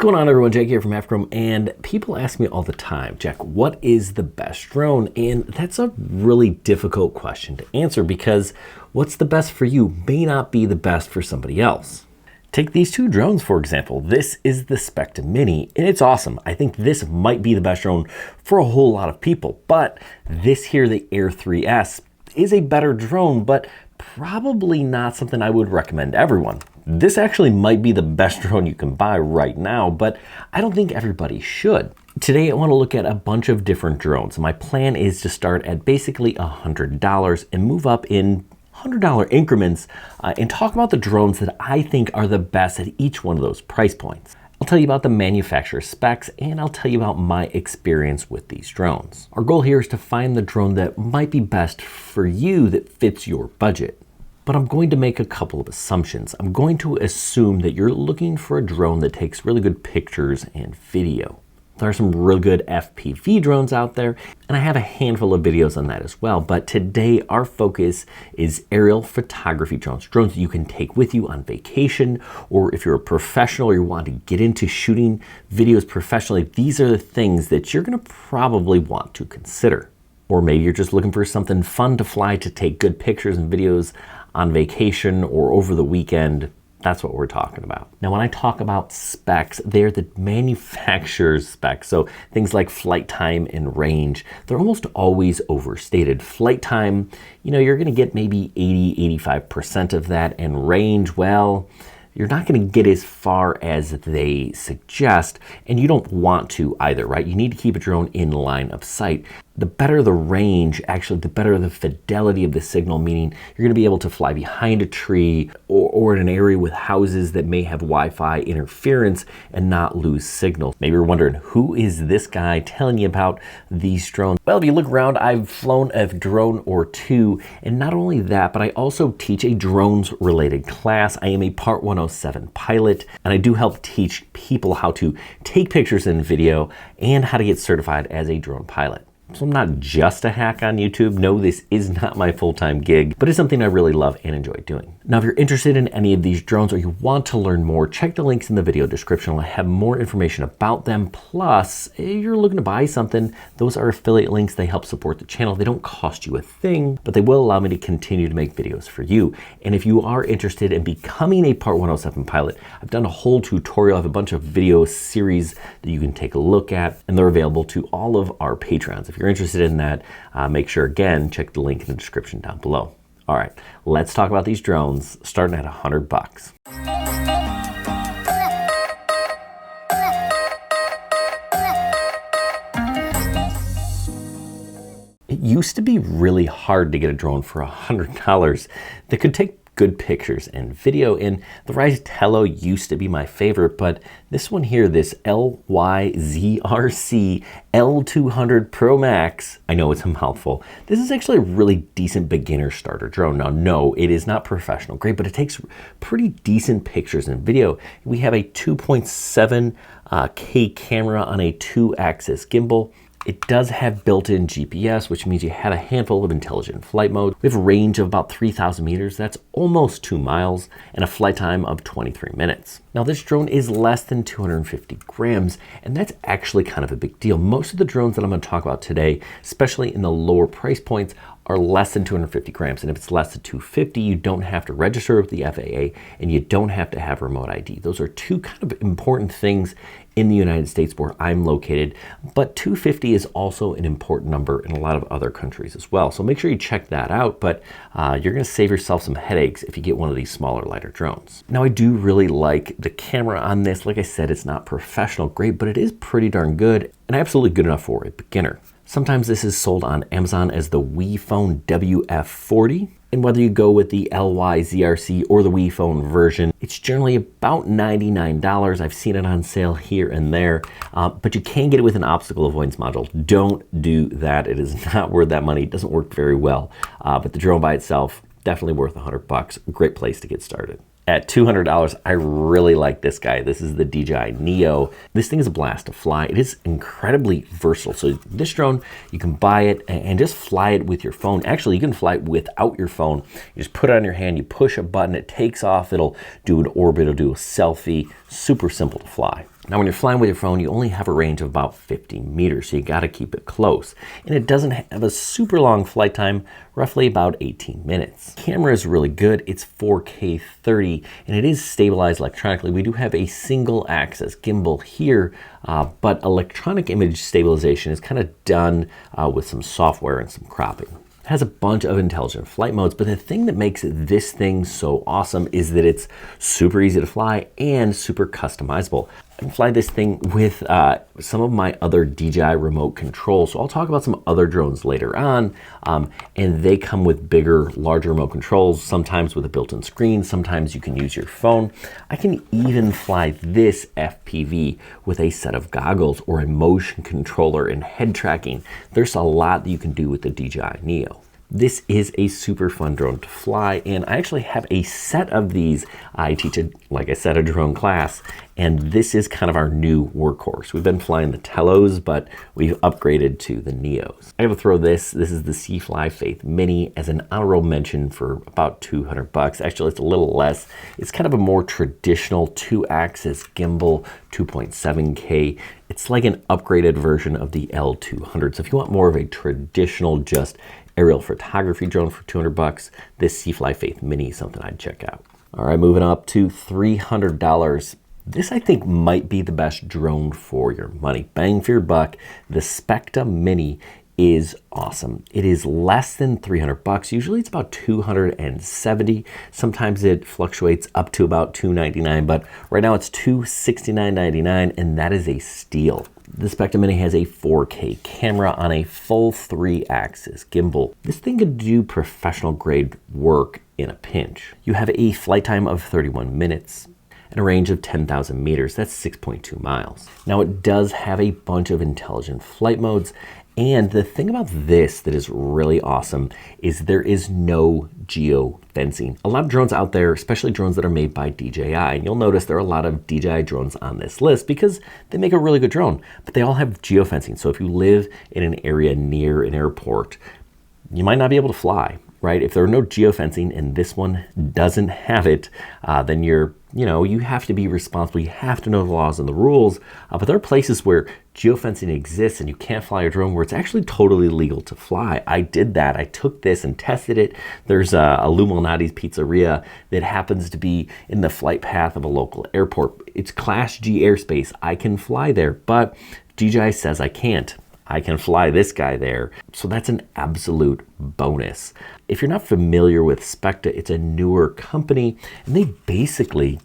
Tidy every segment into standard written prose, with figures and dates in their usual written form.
going on, everyone? Jake here from Chrome, and people ask me all the time, Jack, what is the best drone? And that's a really difficult question to answer because what's the best for you may not be the best for somebody else. Take these two drones, for example. This is the Specta Mini, and it's awesome. I think this might be the best drone for a whole lot of people, but this here, the Air 3S, is a better drone, but probably not something I would recommend to everyone. This actually might be the best drone you can buy right now, but I don't think everybody should. Today, I want to look at a bunch of different drones. My plan is to start at basically $100 and move up in $100 increments and talk about the drones that I think are the best at each one of those price points. I'll tell you about the manufacturer specs, and I'll tell you about my experience with these drones. Our goal here is to find the drone that might be best for you that fits your budget. But I'm going to make a couple of assumptions. I'm going to assume that you're looking for a drone that takes really good pictures and video. There are some real good FPV drones out there, and I have a handful of videos on that as well. But today, our focus is aerial photography drones, drones that you can take with you on vacation, or if you're a professional or you want to get into shooting videos professionally, these are the things that you're gonna probably want to consider. Or maybe you're just looking for something fun to fly to take good pictures and videos on vacation or over the weekend. That's what we're talking about. Now, when I talk about specs, they're the manufacturer's specs. So things like flight time and range, they're almost always overstated. Flight time, you're gonna get maybe 80–85% of that, and range, well, you're not gonna get as far as they suggest, and you don't want to either, right? You need to keep a drone in line of sight. The better the range, actually, the better the fidelity of the signal, meaning you're gonna be able to fly behind a tree or in an area with houses that may have Wi-Fi interference and not lose signal. Maybe you're wondering, who is this guy telling you about these drones? Well, if you look around, I've flown a drone or two, and not only that, but I also teach a drones-related class. I am a Part 107 pilot, and I do help teach people how to take pictures and video and how to get certified as a drone pilot. So I'm not just a hack on YouTube. No, this is not my full-time gig, but it's something I really love and enjoy doing. Now, if you're interested in any of these drones or you want to learn more, check the links in the video description. I have more information about them. Plus, if you're looking to buy something, those are affiliate links. They help support the channel. They don't cost you a thing, but they will allow me to continue to make videos for you. And if you are interested in becoming a Part 107 pilot, I've done a whole tutorial. I have a bunch of video series that you can take a look at, and they're available to all of our patrons. If you're interested in that, make sure, again, check the link in the description down below. All right, let's talk about these drones starting at $100. It used to be really hard to get a drone for $100 that could take good pictures and video, and the Rida Tello used to be my favorite, but this one here, this LYZRC L200 Pro Max, I know it's a mouthful. This is actually a really decent beginner starter drone. Now, no, it is not professional grade, but it takes pretty decent pictures and video. We have a 2.7K camera on a 2-axis gimbal. It does have built-in GPS, which means you have a handful of intelligent flight modes. We have a range of about 3,000 meters. That's almost 2 miles, and a flight time of 23 minutes. Now, this drone is less than 250 grams, and that's actually kind of a big deal. Most of the drones that I'm going to talk about today, especially in the lower price points, are less than 250 grams. And if it's less than 250, you don't have to register with the FAA, and you don't have to have remote ID. Those are two kind of important things in the United States where I'm located, but 250 is also an important number in a lot of other countries as well. So make sure you check that out, but you're gonna save yourself some headaches if you get one of these smaller, lighter drones. Now, I do really like the camera on this. Like I said, it's not professional grade, but it is pretty darn good and absolutely good enough for a beginner. Sometimes this is sold on Amazon as the WePhone WF40. And whether you go with the LYZRC or the WePhone version, it's generally about $99. I've seen it on sale here and there, but you can get it with an obstacle avoidance module. Don't do that. It is not worth that money. It doesn't work very well, but the drone by itself, definitely worth $100. Great place to get started. At $200, I really like this guy. This is the DJI Neo. This thing is a blast to fly. It is incredibly versatile. So this drone, you can buy it and just fly it with your phone. Actually, you can fly it without your phone. You just put it on your hand, you push a button, it takes off, it'll do an orbit, it'll do a selfie. Super simple to fly. Now, when you're flying with your phone, you only have a range of about 50 meters, so you gotta keep it close. And it doesn't have a super long flight time, roughly about 18 minutes. The camera is really good. It's 4K 30, and it is stabilized electronically. We do have a single axis gimbal here, but electronic image stabilization is kind of done with some software and some cropping. It has a bunch of intelligent flight modes, but the thing that makes this thing so awesome is that it's super easy to fly and super customizable. I can fly this thing with some of my other DJI remote controls. So I'll talk about some other drones later on, and they come with bigger, larger remote controls, sometimes with a built-in screen, sometimes you can use your phone. I can even fly this FPV with a set of goggles or a motion controller and head tracking. There's a lot that you can do with the DJI Neo. This is a super fun drone to fly, and I actually have a set of these. I teach, like I said, a drone class, and this is kind of our new workhorse. We've been flying the Telos, but we've upgraded to the Neos. I have to throw this. This is the Seafly Faith Mini as an honorable mention for about 200 bucks. Actually, it's a little less. It's kind of a more traditional 2-axis gimbal, 2.7K. It's like an upgraded version of the L200. So if you want more of a traditional, just aerial photography drone for 200 bucks, this Seafly Faith Mini is something I'd check out. All right, moving up to $300. This, I think, might be the best drone for your money. Bang for your buck. The Specta Mini is awesome. It is less than 300 bucks. Usually it's about 270. Sometimes it fluctuates up to about 299, but right now it's 269.99, and that is a steal. The Specta Mini has a 4K camera on a full 3-axis gimbal. This thing could do professional grade work in a pinch. You have a flight time of 31 minutes and a range of 10,000 meters. That's 6.2 miles. Now, it does have a bunch of intelligent flight modes, and the thing about this that is really awesome is there is no geo-fencing. A lot of drones out there, especially drones that are made by DJI, and you'll notice there are a lot of DJI drones on this list because they make a really good drone, but they all have geo-fencing. So if you live in an area near an airport, you might not be able to fly, right? If there are no geofencing and this one doesn't have it, then you have to be responsible. You have to know the laws and the rules. But there are places where geofencing exists and you can't fly a drone where it's actually totally legal to fly. I did that. I took this and tested it. There's a Illuminati's Pizzeria that happens to be in the flight path of a local airport. It's Class G airspace. I can fly there, but DJI says I can't. I can fly this guy there. So that's an absolute bonus. If you're not familiar with Specta, it's a newer company, and they basically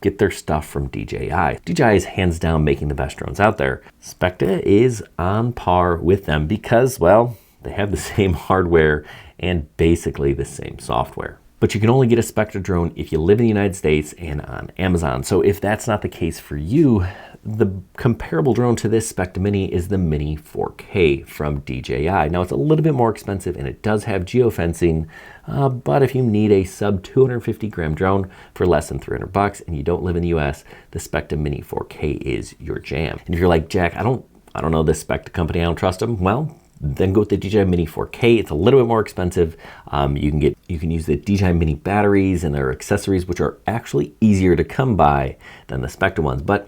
get their stuff from DJI. DJI is hands down making the best drones out there. Specta is on par with them because, well, they have the same hardware and basically the same software. But you can only get a Specta drone if you live in the United States and on Amazon. So if that's not the case for you, the comparable drone to this Specta Mini is the Mini 4K from DJI. Now, it's a little bit more expensive and it does have geofencing, but if you need a sub 250 gram drone for less than 300 bucks and you don't live in the US, the Specta Mini 4K is your jam. And if you're like, Jack, I don't know this Specta company, I don't trust them, well, then go with the DJI Mini 4K. It's a little bit more expensive. You can use the DJI Mini batteries and their accessories, which are actually easier to come by than the Specta ones. But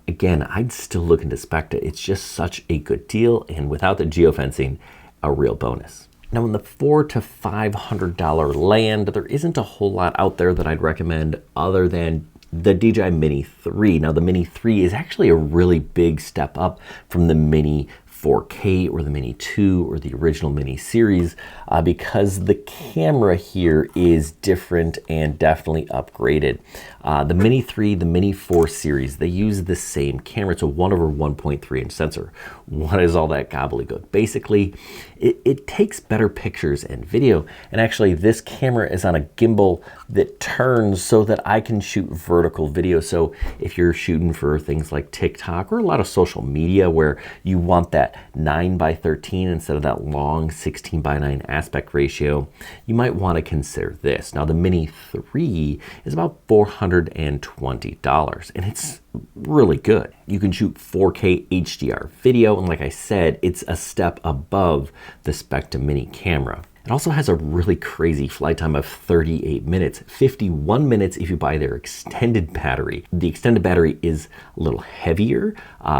again, I'd still look into Specta. It's just such a good deal, and without the geofencing, a real bonus. Now, in the $400 to $500 land, there isn't a whole lot out there that I'd recommend other than the DJI Mini 3. Now, the Mini 3 is actually a really big step up from the Mini 4K or the Mini 2 or the original Mini series because the camera here is different and definitely upgraded. The Mini 3, the Mini 4 series, they use the same camera. It's a 1/1.3 inch sensor. What is all that gobbledygook? Basically, it takes better pictures and video. And actually, this camera is on a gimbal that turns so that I can shoot vertical video. So if you're shooting for things like TikTok or a lot of social media where you want that 9:13 instead of that long 16:9 aspect ratio, you might want to consider this. Now, the Mini 3 is about $420, and it's really good. You can shoot 4K HDR video, and like I said, it's a step above the Specta Mini camera. It also has a really crazy flight time of 38 minutes, 51 minutes if you buy their extended battery. The extended battery is a little heavier,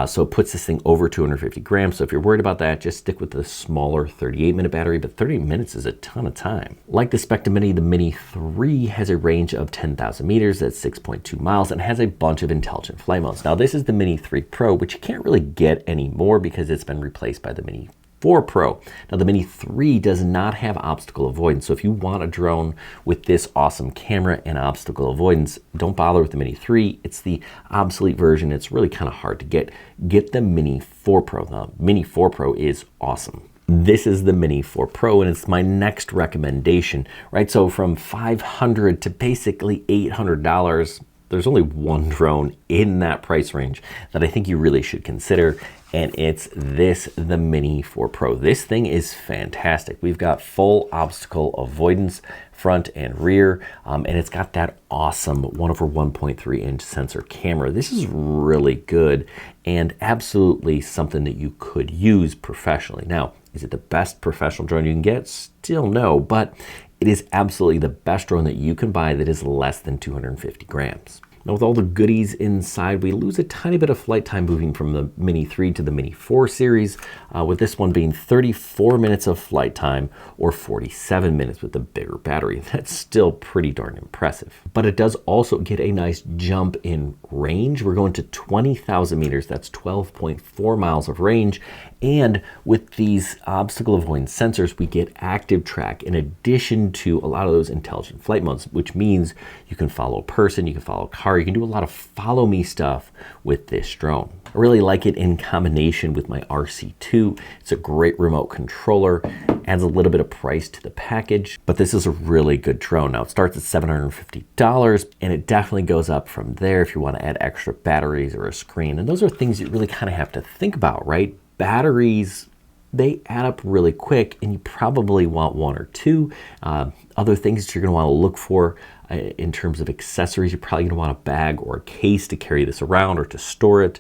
so it puts this thing over 250 grams. So if you're worried about that, just stick with the smaller 38-minute battery, but 38 minutes is a ton of time. Like the Specta Mini, the Mini 3 has a range of 10,000 meters, that's 6.2 miles, and has a bunch of intelligent flight modes. Now this is the Mini 3 Pro, which you can't really get anymore because it's been replaced by the Mini 4 Pro. Now the Mini 3 does not have obstacle avoidance, so if you want a drone with this awesome camera and obstacle avoidance, don't bother with the Mini 3. It's the obsolete version. It's really kind of hard to get. Get the Mini 4 Pro. The Mini 4 Pro is awesome. This is the Mini 4 Pro, and it's my next recommendation, right? So from $500 to basically $800, there's only one drone in that price range that I think you really should consider, and it's the Mini 4 Pro. This thing is fantastic. We've got full obstacle avoidance, front and rear, and it's got that awesome 1/1.3 inch sensor camera. This is really good and absolutely something that you could use professionally. Now, is it the best professional drone you can get? Still no, but it is absolutely the best drone that you can buy that is less than 250 grams. Now with all the goodies inside, we lose a tiny bit of flight time moving from the Mini 3 to the Mini 4 series, with this one being 34 minutes of flight time or 47 minutes with the bigger battery. That's still pretty darn impressive. But it does also get a nice jump in range. We're going to 20,000 meters, that's 12.4 miles of range. And with these obstacle avoidance sensors, we get active track in addition to a lot of those intelligent flight modes, which means you can follow a person, you can follow a car, you can do a lot of follow me stuff with this drone. I really like it in combination with my RC2. It's a great remote controller, adds a little bit of price to the package, but this is a really good drone. Now it starts at $750 and it definitely goes up from there if you want to add extra batteries or a screen. And those are things you really kind of have to think about, right? Batteries, they add up really quick and you probably want one or two. Other things that you're going to want to look for in terms of accessories, you're probably going to want a bag or a case to carry this around or to store it.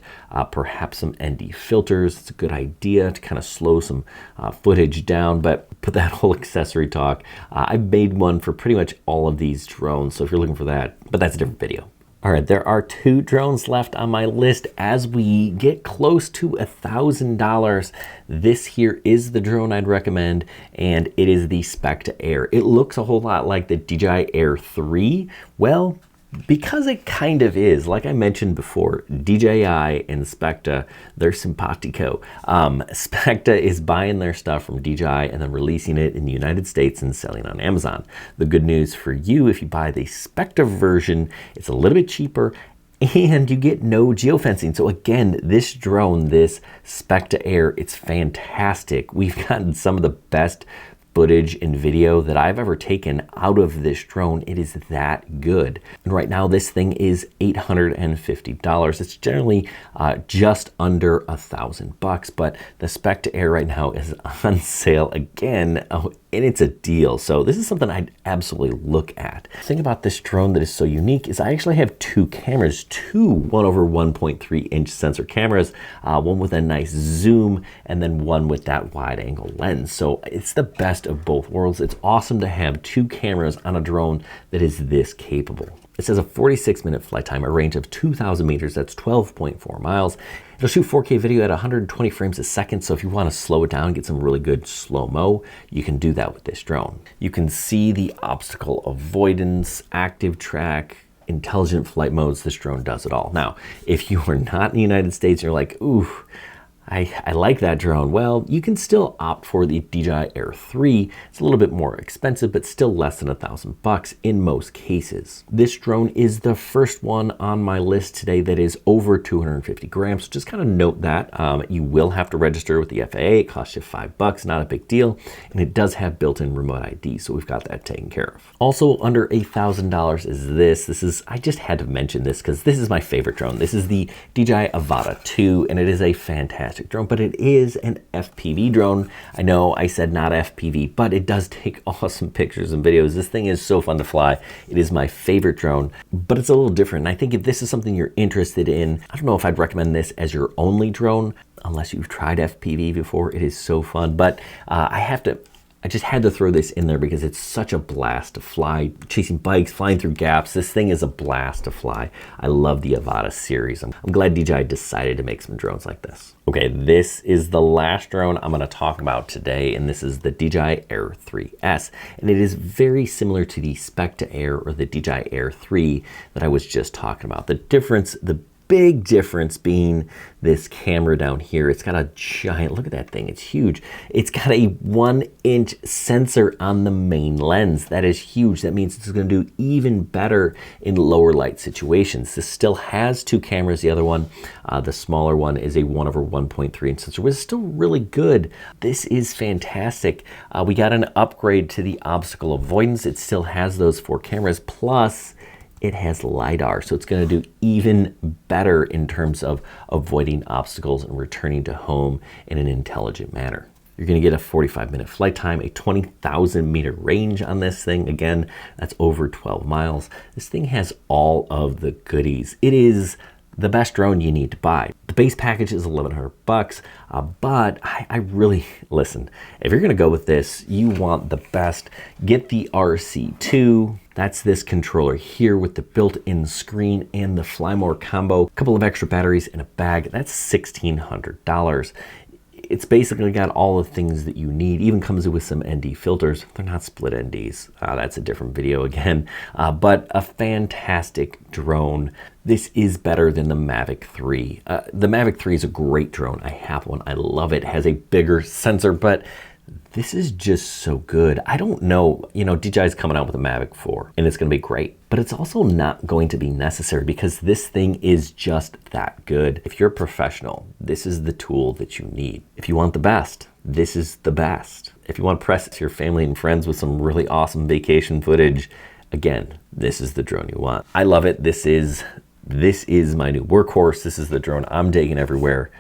Perhaps some ND filters. It's a good idea to kind of slow some footage down, but put that whole accessory talk. I've made one for pretty much all of these drones, so if you're looking for that, but that's a different video. All right, there are two drones left on my list. As we get close to $1,000, this here is the drone I'd recommend, and it is the Specta Air. It looks a whole lot like the DJI Air 3. Well, because it kind of is. Like I mentioned before, DJI and Specta, they're simpatico. Specta is buying their stuff from DJI and then releasing it in the United States and selling on Amazon. The good news for you, if you buy the Specta version, it's a little bit cheaper and you get no geofencing. So again, this drone, this Specta Air, it's fantastic. We've gotten some of the best footage and video that I've ever taken out of this drone. It is that good. And right now this thing is $850. It's generally just under $1,000, but the Specta Air right now is on sale again. Oh, and it's a deal. So this is something I'd absolutely look at. The thing about this drone that is so unique is I actually have two cameras, two 1/1.3 inch sensor cameras, one with a nice zoom and then one with that wide angle lens. So it's the best of both worlds. It's awesome to have two cameras on a drone that is this capable. It says a 46-minute flight time, a range of 2,000 meters, that's 12.4 miles. It'll shoot 4K video at 120 frames a second, so if you want to slow it down, get some really good slow-mo, you can do that with this drone. You can see the obstacle avoidance, active track, intelligent flight modes. This drone does it all. Now, if you are not in the United States and you're like, ooh, I like that drone, well, you can still opt for the DJI Air 3. It's a little bit more expensive, but still less than $1,000 in most cases. This drone is the first one on my list today that is over 250 grams. Just kind of note that. You will have to register with the FAA. It costs you $5, not a big deal. And it does have built-in remote ID, so we've got that taken care of. Also under $1,000 is this. I just had to mention this because this is my favorite drone. This is the DJI Avata 2, and it is a fantastic drone, but it is an FPV drone. I know I said not FPV, but it does take awesome pictures and videos. This thing is so fun to fly. It is my favorite drone, but it's a little different. And I think if this is something you're interested in, I don't know if I'd recommend this as your only drone, unless you've tried FPV before. It is so fun, but I have to I just had to throw this in there because it's such a blast to fly, chasing bikes, flying through gaps. This thing is a blast to fly. I love the Avata series. I'm glad DJI decided to make some drones like this. Okay, this is the last drone I'm going to talk about today, and this is the DJI Air 3S. And it is very similar to the Specta Air or the DJI Air 3 that I was just talking about. The difference, the big difference being this camera down here. It's got a giant, look at that thing, it's huge. It's got a 1-inch sensor on the main lens. That is huge. That means it's gonna do even better in lower light situations. This still has 2 cameras. The other one, the smaller one, is a 1/1.3-inch sensor, which is still really good. This is fantastic. We got an upgrade to the obstacle avoidance. It still has those 4 cameras, plus it has LiDAR, so it's going to do even better in terms of avoiding obstacles and returning to home in an intelligent manner. You're going to get a 45-minute flight time, a 20,000 meter range on this thing. Again, that's over 12 miles. This thing has all of the goodies. It is the best drone you need to buy. The base package is $1,100, but I really, listen, if you're gonna go with this, you want the best. Get the RC2. That's this controller here with the built-in screen and the Fly More combo. A couple of extra batteries in a bag. That's $1,600. It's basically got all the things that you need. Even comes with some ND filters. They're not split NDs. That's a different video again. But a fantastic drone. This is better than the Mavic 3. The Mavic 3 is a great drone. I have one. I love it. It has a bigger sensor, but this is just so good. I don't know, you know, DJI's coming out with a Mavic 4 and it's gonna be great, but it's also not going to be necessary because this thing is just that good. If you're a professional, this is the tool that you need. If you want the best, this is the best. If you want to press your family and friends with some really awesome vacation footage, again, this is the drone you want. I love it. This is my new workhorse. This is the drone I'm taking everywhere,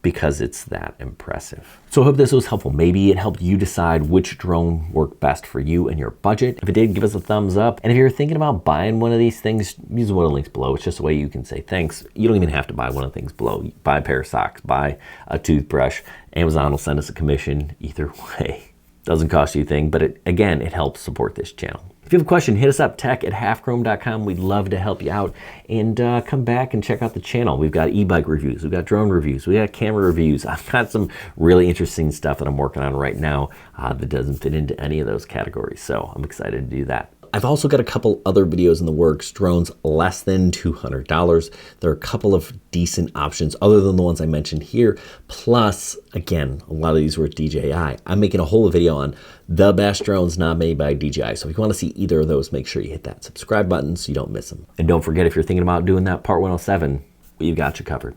because it's that impressive. So I hope this was helpful. Maybe it helped you decide which drone worked best for you and your budget. If it did, give us a thumbs up. And if you're thinking about buying one of these things, use one of the links below. It's just a way you can say thanks. You don't even have to buy one of the things below. Buy a pair of socks, buy a toothbrush. Amazon will send us a commission either way. Doesn't cost you a thing, but again, it helps support this channel. If you have a question, hit us up, tech@halfchrome.com. We'd love to help you out. And come back and check out the channel. We've got e-bike reviews, we've got drone reviews, we got camera reviews. I've got some really interesting stuff that I'm working on right now that doesn't fit into any of those categories. So I'm excited to do that. I've also got a couple other videos in the works, drones less than $200. There are a couple of decent options other than the ones I mentioned here. Plus, again, a lot of these were DJI. I'm making a whole video on the best drones not made by DJI. So if you want to see either of those, make sure you hit that subscribe button so you don't miss them. And don't forget, if you're thinking about doing that Part 107, we've got you covered.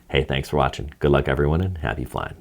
Hey, thanks for watching. Good luck, everyone, and happy flying.